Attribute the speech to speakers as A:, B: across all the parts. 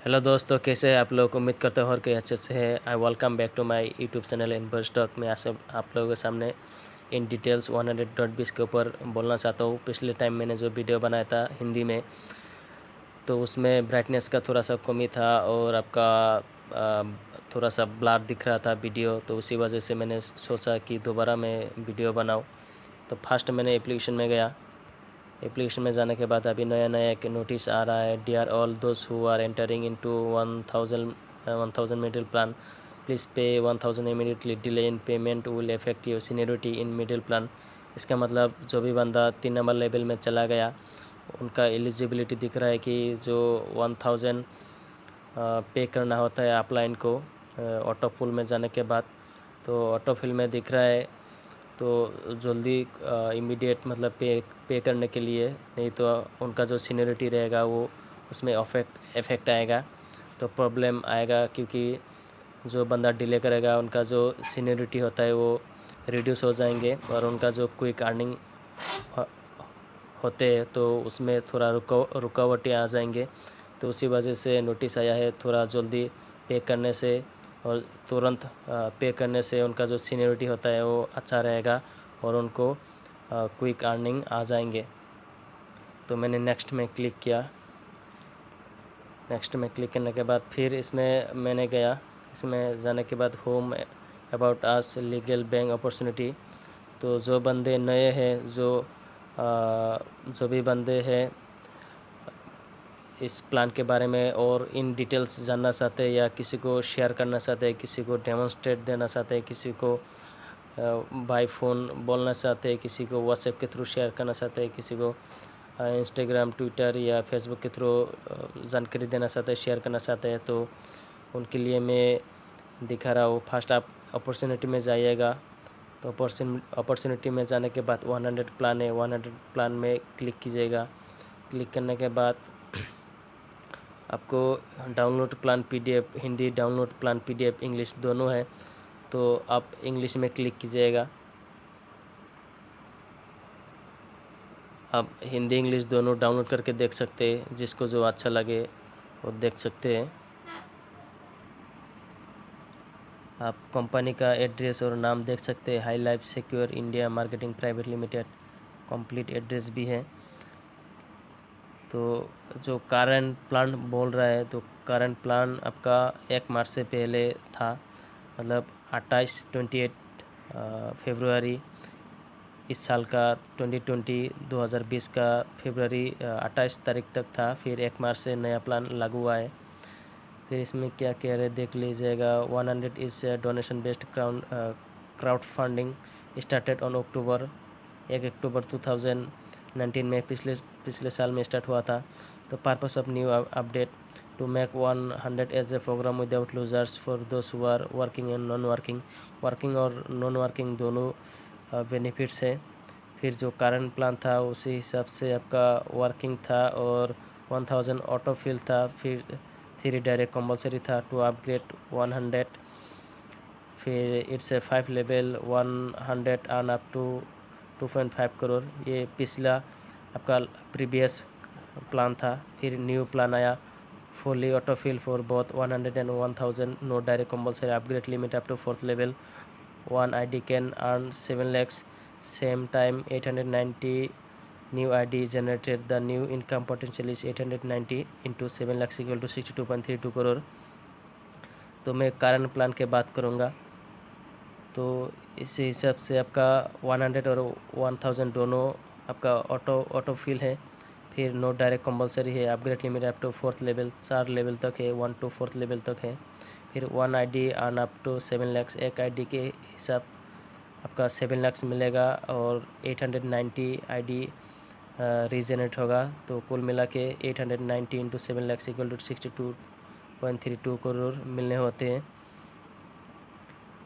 A: Hello दोस्तों, कैसे हैं आप लोग। उम्मीद करते हो और कोई अच्छे से है। I welcome back to my YouTube channel Invest Talk में। आज आप लोगों के सामने इन डिटेल्स 100.20 के ऊपर बोलना चाहता हूँ। पिछले टाइम मैंने जो वीडियो बनाया था हिंदी में, तो उसमें ब्राइटनेस का थोड़ा सा कमी था और आपका थोड़ा सा ब्लर दिख रहा था वीडियो, तो उसी वजह से मैंने सोचा कि दोबारा मैं वीडियो बनाऊँ। तो फर्स्ट मैंने एप्लीकेशन में गया। एप्लीकेशन में जाने के बाद अभी नया नया एक नोटिस आ रहा है। Dear all those who are entering into 1000 middle plan, please pay 1000 immediately. Delay in payment will affect your seniority in middle plan. इसका मतलब जो भी बंदा 3 नंबर लेवल में चला गया, उनका एलिजिबिलिटी दिख रहा है कि जो 1000 पे करना होता है अपलाइन को ऑटो फुल में जाने के बाद। तो ऑटो फिल में दिख रहा है, तो जल्दी इमीडिएट मतलब पे करने के लिए, नहीं तो उनका जो सीनियरिटी रहेगा वो उसमें इफेक्ट आएगा, तो प्रॉब्लम आएगा। क्योंकि जो बंदा डिले करेगा उनका जो सीनियरिटी होता है वो रिड्यूस हो जाएंगे और उनका जो क्विक अर्निंग होते हैं तो उसमें थोड़ा रुकावटें आ जाएंगे। तो उसी वजह से नोटिस आया है। थोड़ा जल्दी पे करने से और तुरंत पे करने से उनका जो सीनियरिटी होता है वो अच्छा रहेगा और उनको क्विक अर्निंग आ जाएंगे। तो मैंने नेक्स्ट में क्लिक किया। नेक्स्ट में क्लिक करने के बाद फिर इसमें मैंने गया। इसमें जाने के बाद home about us legal bank opportunity. तो जो बंदे नए हैं, जो भी बंदे हैं इस प्लान के बारे में और इन डिटेल्स जानना चाहते हैं या किसी को शेयर करना चाहते हैं, किसी को डेमोन्स्ट्रेट देना चाहते हैं, किसी को बाय फ़ोन बोलना चाहते हैं, किसी को व्हाट्सएप के थ्रू शेयर करना चाहते हैं, किसी को इंस्टाग्राम, ट्विटर या फेसबुक के थ्रू जानकारी देना चाहते हैं, शेयर करना चाहते हैं, तो उनके लिए मैं दिखा रहा हूँ। फर्स्ट आप अपॉर्चुनिटी में जाइएगा। तो अपॉर्चुनिटी में जाने के बाद 100 प्लान है, 100 प्लान में क्लिक कीजिएगा। क्लिक करने के बाद आपको download plan PDF Hindi, download plan PDF English दोनों है। तो आप इंग्लिश में क्लिक कीजिएगा। आप हिंदी इंग्लिश दोनों डाउनलोड करके देख सकते हैं, जिसको जो अच्छा लगे वो देख सकते हैं। आप कंपनी का एड्रेस और नाम देख सकते हैं। High life secure India marketing private limited complete address भी है। तो जो करंट प्लान बोल रहा है, तो करंट प्लान आपका 1 मार्च से पहले था, मतलब 28 फरवरी इस साल का 2020 का फरवरी 28 तारीख तक था। फिर 1 मार्च से नया प्लान लागू हुआ है। फिर इसमें क्या कह रहे देख लीजिएगा। 100 is donation based crowd funding started on October 1 October 2019 में, पिछले साल में स्टार्ट हुआ था। तो purpose of new update to make 100 as a program without losers for those who are working and non working. Working और नॉन वर्किंग दोनों benefits है। फिर जो करंट प्लान था उसी हिसाब से आपका वर्किंग था और 1000 ऑटो फिल था। फिर 3 डायरेक्ट कंपलसरी था टू अपग्रेड 100। फिर it's a 5 level 100 earn up to 2.5 crore. ये पिछला आपका प्रीवियस प्लान था। फिर न्यू प्लान आया fully auto fill for both 100 and 1000, no direct compulsory upgrade limit up to 4th level. One ID can earn 7 lakhs. Same time 890 new ID generated. The new income potential is 890 into 7 lakhs equal to 62.32 crore. तो मैं current plan के बात करूँगा। तो इस हिसाब से आपका 100 और 1000 दोनों आपका ऑटो फिल है। फिर नो डायरेक्ट कंपलसरी है। Upgrade limit up to 4th level, 4 level तक है, 1 to 4th लेवल तक है। फिर 1 ID earn up to 7 lakhs। एक ID के हिसाब आपका 7 lakhs मिलेगा और 890 ID रीजनरेट होगा। तो कुल मिला के 890 into 7 lakhs equal to 62.32 crore मिलने होते हैं।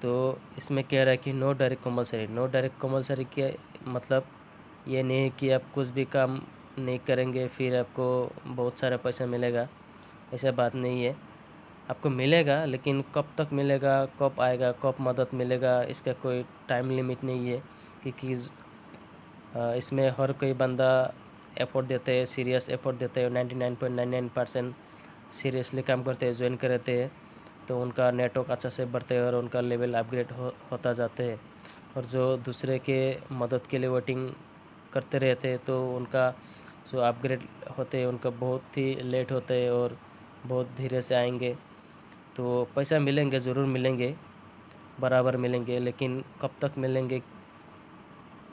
A: तो इसमें कह रहा है कि no direct compulsory. No direct compulsory के मतलब ये नहीं है कि आप कुछ भी काम नहीं करेंगे फिर आपको बहुत सारा पैसा मिलेगा, ऐसा बात नहीं है। आपको मिलेगा, लेकिन कब तक मिलेगा, कब आएगा, कब मदद मिलेगा, इसका कोई टाइम लिमिट नहीं है। क्योंकि इसमें हर कोई बंदा एफर्ट देते हैं, सीरियस एफर्ट देते हैं। 99.99% सीरियसली काम करते हैं, ज्वाइन करते हैं, तो उनका नेटवर्क अच्छा से बढ़ते हैं और उनका लेवल अपग्रेड होता जाते हैं। और जो दूसरे के मदद के लिए वेटिंग करते रहते हैं तो उनका जो अपग्रेड होते हैं उनका बहुत ही लेट होते हैं और बहुत धीरे से आएंगे। तो पैसा मिलेंगे, ज़रूर मिलेंगे, बराबर मिलेंगे, लेकिन कब तक मिलेंगे,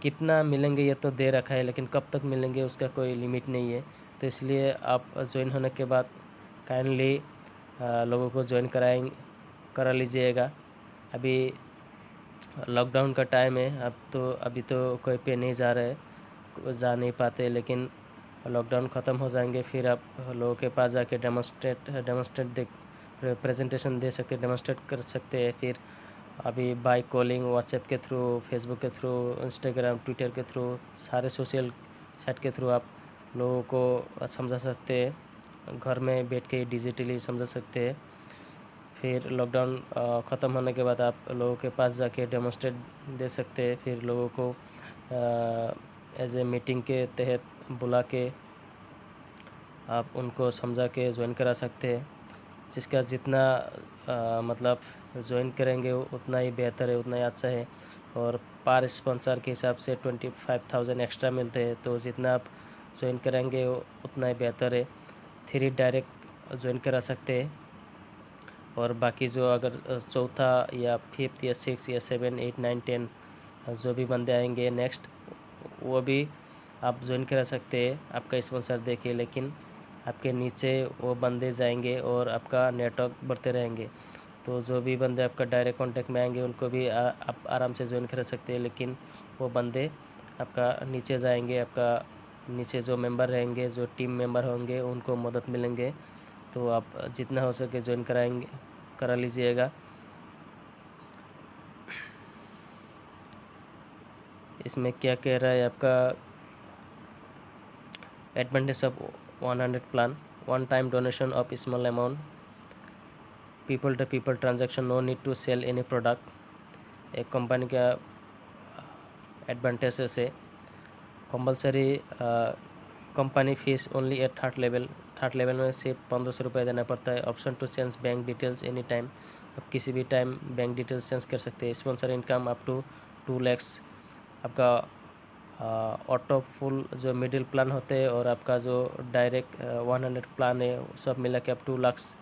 A: कितना मिलेंगे ये तो दे रखा है, लेकिन कब तक मिलेंगे उसका कोई लिमिट नहीं है। तो इसलिए आप ज्वाइन होने के बाद काइंडली लोगों को ज्वाइन करा लीजिएगा। अभी लॉकडाउन का टाइम है, अब तो अभी तो कोई पे नहीं जा जा नहीं पाते, लेकिन लॉकडाउन ख़त्म हो जाएंगे फिर आप लोगों के पास जाके डेमोस्ट्रेट दे प्रेजेंटेशन दे सकते, डेमोस्ट्रेट कर सकते हैं। फिर अभी बाय कॉलिंग, व्हाट्सएप के थ्रू, फेसबुक के थ्रू, इंस्टाग्राम, ट्विटर के थ्रू, सारे सोशल साइट के थ्रू आप लोगों को समझा सकते हैं, घर में बैठ के डिजिटली समझा सकते हैं। फिर लॉकडाउन ख़त्म होने के बाद आप लोगों के पास जाके डेमोस्ट्रेट दे सकते हैं, फिर लोगों को एज ए मीटिंग के तहत बुला के आप उनको समझा के ज्वाइन करा सकते हैं। जिसका जितना मतलब ज्वाइन करेंगे उतना ही बेहतर है, उतना ही अच्छा है। और पर स्पॉन्सर के हिसाब से 25,000 एक्स्ट्रा मिलते हैं, तो जितना आप ज्वाइन करेंगे उतना ही बेहतर है। 3 डायरेक्ट ज्वाइन करा सकते हैं, और बाकी जो अगर चौथा या फिफ्थ या सिक्स या 7, 8, 9, 10 जो भी बंदे आएंगे नेक्स्ट, वो भी आप ज्वाइन करा सकते हैं आपका स्पॉन्सर देके। लेकिन आपके नीचे वो बंदे जाएंगे और आपका नेटवर्क बढ़ते रहेंगे, तो जो भी बंदे आपका डायरेक्ट कांटेक्ट में आएंगे उनको भी आप आराम से ज्वाइन कर सकते हैं। लेकिन वो बंदे आपका नीचे जाएंगे, आपका नीचे जो मेंबर रहेंगे, जो टीम मेंबर होंगे, उनको मदद मिलेंगे। तो आप जितना हो सके ज्वाइन करा लीजिएगा। इसमें क्या कह रहा है आपका advantage of 100 plan, one time donation of small amount, people to people transaction, no need to sell any product. एक कंपनी का एडवांटेजेस है, compulsory company fees only at third level में सिर्फ 1500 रुपये देना पड़ता है। Option to change bank details any time, आप किसी भी टाइम बैंक डिटेल्स चेंज कर सकते हैं। Sponsor income up to 2 lakhs। आपका ऑटो फुल जो मिडिल प्लान होते हैं और आपका जो डायरेक्ट 100 प्लान है, सब मिला के अप 2 lakhs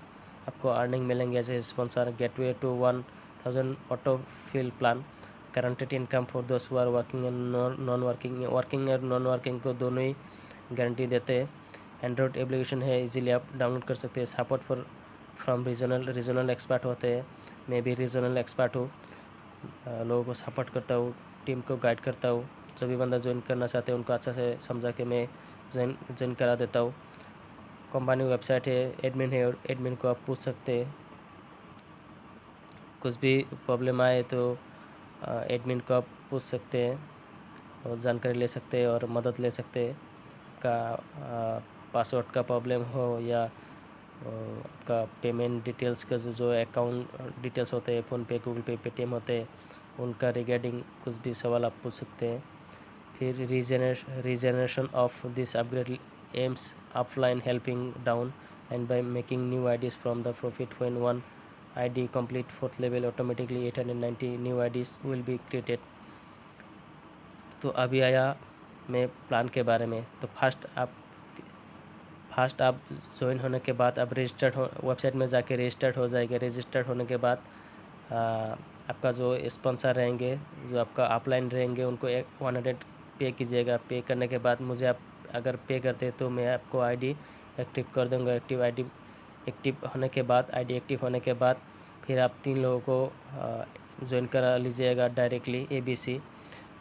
A: आपको अर्निंग मिलेंगे as a sponsor. Gateway to 1000 auto fill plan, guaranteed income for दोस्त who are working and non working, working और नॉन वर्किंग को दोनों ही गारंटी देते हैं। एंड्रॉयड एप्लीकेशन है, इजीली आप डाउनलोड कर सकते हैं। Support for from regional expert होते हैं, मैं भी रीजनल एक्सपर्ट हूँ, लोगों को सपोर्ट करता हूँ, टीम को गाइड करता हूँ। जो भी बंदा ज्वाइन करना चाहते हैं उनको अच्छा से समझा के मैं ज्वाइन करा देता हूँ। कंपनी वेबसाइट है, एडमिन है, और एडमिन को आप पूछ सकते हैं। कुछ भी प्रॉब्लम आए तो एडमिन को आप पूछ सकते हैं और जानकारी ले सकते हैं और मदद ले सकते हैं। का पासवर्ड का प्रॉब्लम हो या आपका पेमेंट डिटेल्स का जो अकाउंट डिटेल्स होते हैं, फ़ोनपे, गूगल पे, पेटीएम होते हैं, उनका रिगार्डिंग कुछ भी सवाल आप पूछ सकते हैं। फिर regeneration of this upgrade aims offline helping down and by making new IDs from the profit when one ID complete fourth level automatically 890 new IDs will be created. तो अभी आया मैं प्लान के बारे में। तो फर्स्ट आप ज्वाइन होने के बाद आप रजिस्टर्ड हो, वेबसाइट में जाके रजिस्टर्ड हो जाएगा। रजिस्टर्ड होने के बाद आपका जो स्पॉन्सर रहेंगे, जो आपका अपलाइन रहेंगे, उनको 100 पे कीजिएगा। पे करने के बाद मुझे आप अगर पे करते तो मैं आपको आईडी एक्टिव कर दूंगा। एक्टिव होने के बाद, आईडी एक्टिव होने के बाद फिर आप 3 लोगों को ज्वाइन करा लीजिएगा डायरेक्टली ABC।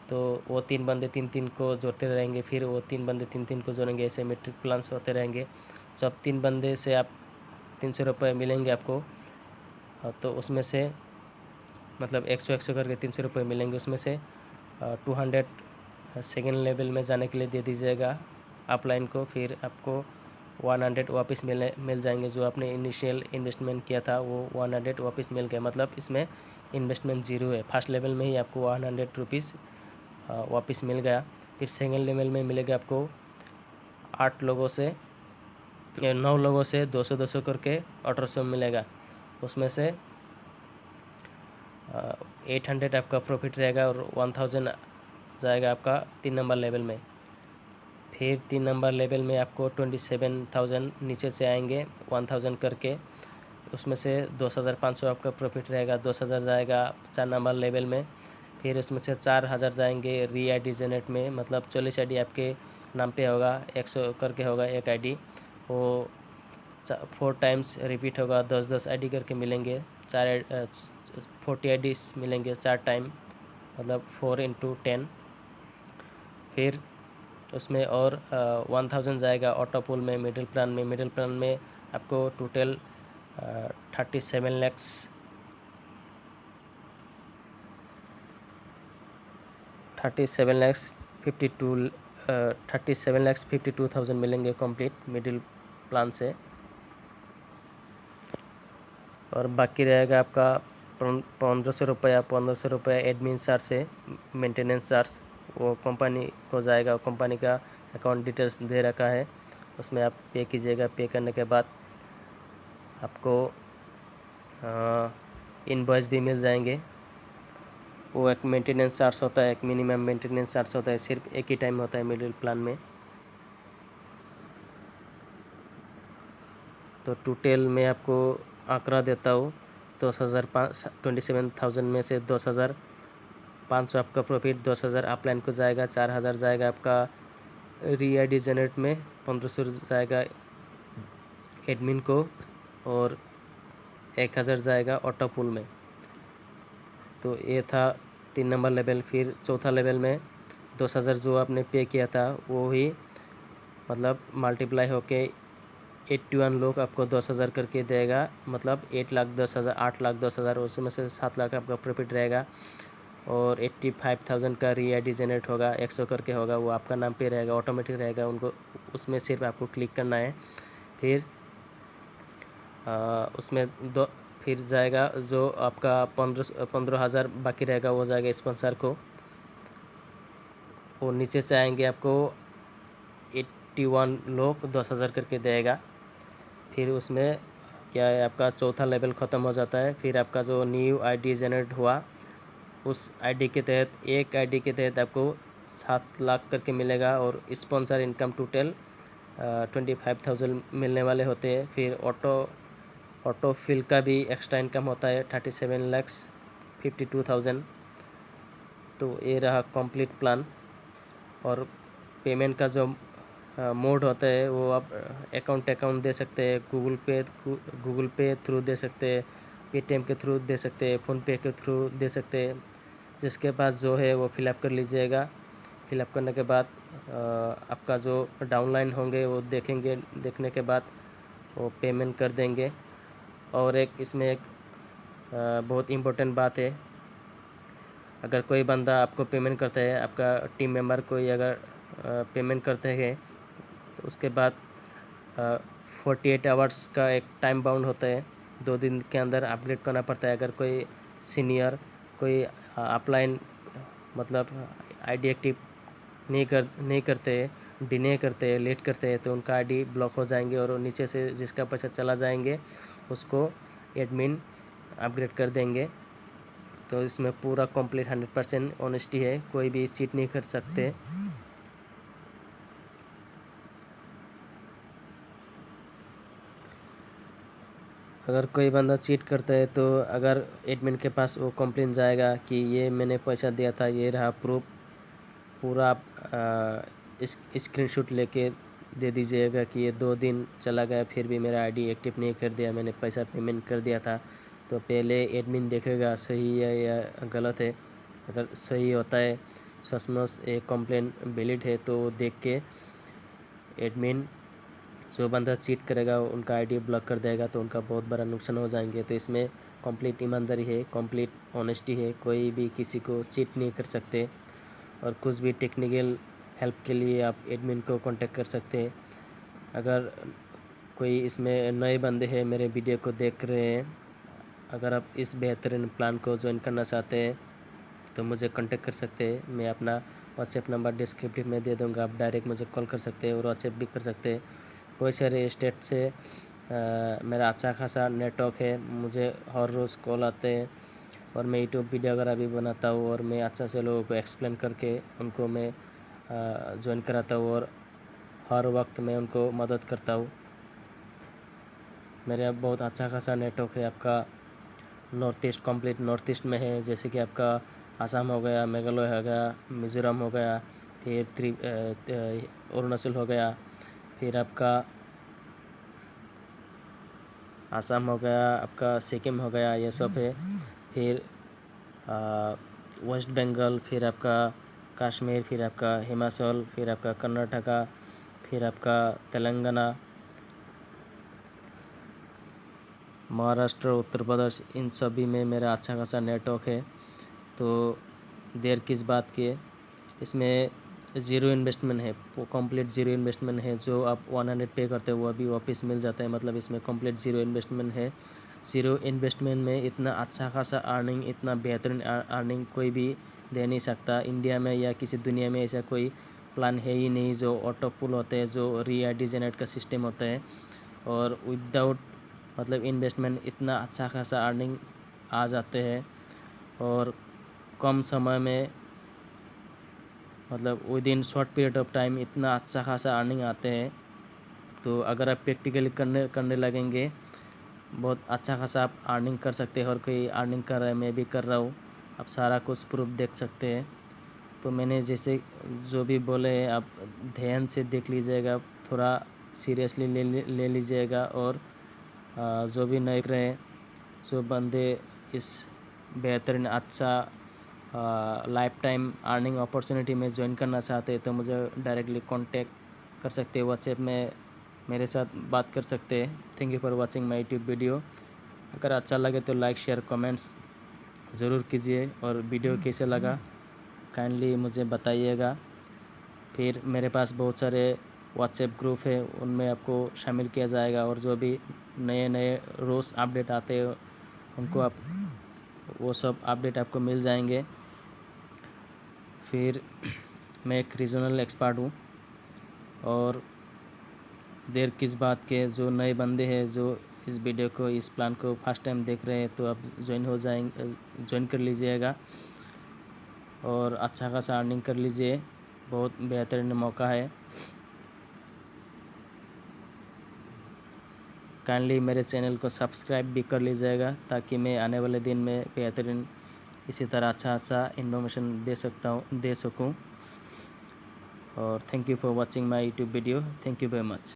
A: तो वो 3 बंदे 3-3 को जोड़ते रहेंगे, फिर वो 3 बंदे 3-3 को जोड़ेंगे, ऐसे मेट्रिक प्लान्स होते रहेंगे। जब 3 बंदे से आप 300 रुपये मिलेंगे आपको, तो उसमें से मतलब 100 करके 300 रुपये मिलेंगे। उसमें से 200 सेकेंड लेवल में जाने के लिए दे दीजिएगा अपलाइन को। फिर आपको 100 वापस मिल जाएंगे। जो आपने इनिशियल इन्वेस्टमेंट किया था वो 100 वापस मिल गया, मतलब इसमें इन्वेस्टमेंट ज़ीरो है। फर्स्ट लेवल में ही आपको 100 रुपीज़ वापस मिल गया। फिर सेकेंड लेवल में मिलेगा आपको 8 लोगों से 9 लोगों से 200-200 करके 1800 मिलेगा। उसमें से 800 आपका प्रॉफिट रहेगा और 1000 जाएगा आपका 3 नंबर लेवल में। फिर 3 नंबर लेवल में आपको 27,000 नीचे से आएंगे 1000 करके। उसमें से 2500 आपका प्रॉफिट रहेगा, 10,000 जाएगा 4 नंबर लेवल में। फिर उसमें से 4000 जाएंगे री आई डी जनरेट में, मतलब 40 आईडी आपके नाम पे होगा, 100 करके होगा एक आईडी, वो 4 टाइम्स रिपीट होगा, 10-10 आईडी करके मिलेंगे, 40 आईडीज मिलेंगे 4 टाइम, मतलब 4 × 10। फिर उसमें और 1000 जाएगा ऑटो पुल में, मिडिल प्लान में। मिडिल प्लान में आपको टोटल 37 लैक्स 52,37,52,000 मिलेंगे कंप्लीट मिडिल प्लान से। और बाकी रहेगा आपका 1500 रुपया एडमिन चार्ज से मेंटेनेंस चार्ज, वो कंपनी को जाएगा। कंपनी का अकाउंट डिटेल्स दे रखा है, उसमें आप पे कीजिएगा। पे करने के बाद आपको इनवॉइस भी मिल जाएंगे। वो एक मेंटेनेंस चार्ज होता है, एक मिनिमम मेंटेनेंस चार्ज होता है, सिर्फ एक ही टाइम होता है मिडिल प्लान में। तो टोटल मैं आपको आंकड़ा देता हूँ, 27,000 में से 10,500 आपका प्रॉफिट, 10,000 अपलाइन को जाएगा, 4,000 जाएगा आपका री आई डी जनरेट में, 1500 जाएगा एडमिन को, और 1000 जाएगा ऑटो पुल में। तो ये था 3 नंबर लेवल। फिर चौथा लेवल में 10,000 जो आपने पे किया था वो ही मतलब मल्टीप्लाई होके 81 लोग आपको 10,000 करके देगा, मतलब 8,10,000, 8,10,000, उसमें से 7 लाख आपका प्रॉफिट रहेगा। और 85,000 का री आई डी जनरेट होगा, 100 करके होगा, वो आपका नाम पे रहेगा, ऑटोमेटिक रहेगा, उनको उसमें सिर्फ आपको क्लिक करना है। फिर उसमें फिर जाएगा जो आपका 15,000 बाकी रहेगा, वो जाएगा स्पॉन्सर को। वो नीचे से आएंगे, आपको 81 लोग 10,000 करके देगा। फिर उसमें क्या है, आपका चौथा लेवल ख़त्म हो जाता है। फिर आपका जो न्यू आईडी जनरेट हुआ, उस आईडी के तहत, एक आईडी के तहत आपको 7 लाख करके मिलेगा। और स्पॉन्सर इनकम टोटल 25,000 मिलने वाले होते हैं। फिर ऑटो फिल का भी एक्स्ट्रा इनकम होता है 37,52,000। तो ये रहा कंप्लीट प्लान। और पेमेंट का जो मोड होता है वो आप अकाउंट दे सकते हैं, गूगल पे थ्रू दे सकते हैं, पेटीएम के थ्रू दे सकते हैं, फ़ोनपे के थ्रू दे सकते हैं। जिसके पास जो है वो फिलअप कर लीजिएगा। फिलअप करने के बाद आपका जो डाउनलाइन होंगे वो देखेंगे, देखने के बाद वो पेमेंट कर देंगे। और इसमें एक बहुत इम्पोर्टेंट बात है, अगर कोई बंदा आपको पेमेंट करता है, आपका टीम मेंबर कोई अगर पेमेंट करते हैं, तो उसके बाद 48 आवर्स का एक टाइम बाउंड होता है, 2 दिन के अंदर अपडेट करना पड़ता है। अगर कोई सीनियर कोई अपलाइन मतलब आईडी एक्टिव नहीं करते, डिने करते, लेट करते हैं, तो उनका आईडी ब्लॉक हो जाएंगे और नीचे से जिसका पैसा चला जाएंगे उसको एडमिन अपग्रेड कर देंगे। तो इसमें पूरा कंप्लीट 100% ऑनेस्टी है, कोई भी चीट नहीं कर सकते। अगर कोई बंदा चीट करता है तो अगर एडमिन के पास वो कंप्लेन जाएगा कि ये मैंने पैसा दिया था, ये रहा प्रूफ, पूरा आप स्क्रीनशॉट लेके दे दीजिएगा कि ये 2 दिन चला गया फिर भी मेरा आईडी एक्टिव नहीं कर दिया, मैंने पैसा पेमेंट कर दिया था। तो पहले एडमिन देखेगा सही है या गलत है। अगर सही होता है, सचमुच एक कंप्लेन वैलिड है, तो देख के एडमिन जो बंदा चीट करेगा उनका आईडी ब्लॉक कर देगा, तो उनका बहुत बड़ा नुकसान हो जाएंगे। तो इसमें कंप्लीट ईमानदारी है, कंप्लीट ऑनेस्टी है, कोई भी किसी को चीट नहीं कर सकते। और कुछ भी टेक्निकल हेल्प के लिए आप एडमिन को कांटेक्ट कर सकते हैं। अगर कोई इसमें नए बंदे हैं मेरे वीडियो को देख रहे हैं, अगर आप इस बेहतरीन प्लान को ज्वाइन करना चाहते हैं तो मुझे कांटेक्ट कर सकते हैं। मैं अपना व्हाट्सएप नंबर डिस्क्रिप्टिव में दे दूंगा, आप डायरेक्ट मुझे कॉल कर सकते हैं और व्हाट्सएप भी कर सकते हैं। कोई सारे स्टेट से मेरा अच्छा खासा नेटवर्क है, मुझे हर रोज़ कॉल आते हैं और मैं यूट्यूब वीडियो वगैरह भी बनाता हूँ और मैं अच्छा से लोगों को एक्सप्लेन करके उनको मैं ज्वाइन कराता हूँ और हर वक्त मैं उनको मदद करता हूँ। मेरा बहुत अच्छा खासा नेटवर्क है आपका north east, complete north east में है, जैसे कि आपका आसाम हो गया, मेघालय हो गया, मिज़ोरम हो गया, फिर अरुणाचल हो गया, फिर आपका आसाम हो गया, आपका सिक्किम हो गया, ये सब है। फिर वेस्ट बंगाल, फिर आपका कश्मीर, फिर आपका हिमाचल, फिर आपका कर्नाटका, फिर आपका तेलंगाना, महाराष्ट्र, उत्तर प्रदेश, इन सभी में मेरा अच्छा खासा नेटवर्क है। तो देर किस बात की है, इसमें ज़ीरो इन्वेस्टमेंट है, वो कंप्लीट ज़ीरो इन्वेस्टमेंट है। जो आप 100 पे करते हो वो अभी वापस मिल जाता है, मतलब इसमें कंप्लीट ज़ीरो इन्वेस्टमेंट है। ज़ीरो इन्वेस्टमेंट में इतना अच्छा खासा अर्निंग, इतना बेहतरीन अर्निंग कोई भी दे नहीं सकता इंडिया में या किसी दुनिया में। ऐसा कोई प्लान है ही नहीं जो ऑटो पुल होते हैं, जो री आईडी जनरेट का सिस्टम होता है, और विदाउट मतलब इन्वेस्टमेंट इतना अच्छा खासा अर्निंग आ जाते हैं और कम समय में, मतलब with in short period of time इतना अच्छा खासा अर्निंग आते हैं। तो अगर आप प्रैक्टिकली करने लगेंगे, बहुत अच्छा खासा आप अर्निंग कर सकते हैं। और कोई अर्निंग कर रहा है, मैं भी कर रहा हूँ, आप सारा कुछ प्रूफ देख सकते हैं। तो मैंने जैसे जो भी बोले हैं आप ध्यान से देख लीजिएगा, थोड़ा सीरियसली ले लीजिएगा। और जो भी नए रहे, जो बंदे इस बेहतरीन अच्छा लाइफ टाइम अर्निंग अपॉर्चुनिटी में ज्वाइन करना चाहते हैं, तो मुझे डायरेक्टली कांटेक्ट कर सकते हैं, व्हाट्सएप में मेरे साथ बात कर सकते हैं। Thank you for watching my YouTube video. अगर अच्छा लगे तो लाइक शेयर कमेंट्स ज़रूर कीजिए, और वीडियो कैसे लगा काइंडली मुझे बताइएगा। फिर मेरे पास बहुत सारे व्हाट्सएप ग्रुप है, उनमें आपको शामिल किया जाएगा, और जो भी नए नए रोज़ अपडेट आते हैं उनको आप वो सब अपडेट आपको मिल जाएंगे। फिर मैं एक रीजनल एक्सपर्ट हूँ, और देर किस बात के, जो नए बंदे हैं जो इस वीडियो को, इस प्लान को फर्स्ट टाइम देख रहे हैं, तो आप ज्वाइन कर लीजिएगा और अच्छा खासा अर्निंग कर लीजिए। बहुत बेहतरीन मौका है। काइंडली मेरे चैनल को सब्सक्राइब भी कर लीजिएगा, ताकि मैं आने वाले दिन में बेहतरीन इसी तरह अच्छा इन्फॉर्मेशन दे सकूं। और thank you for watching my YouTube video. Thank you very much.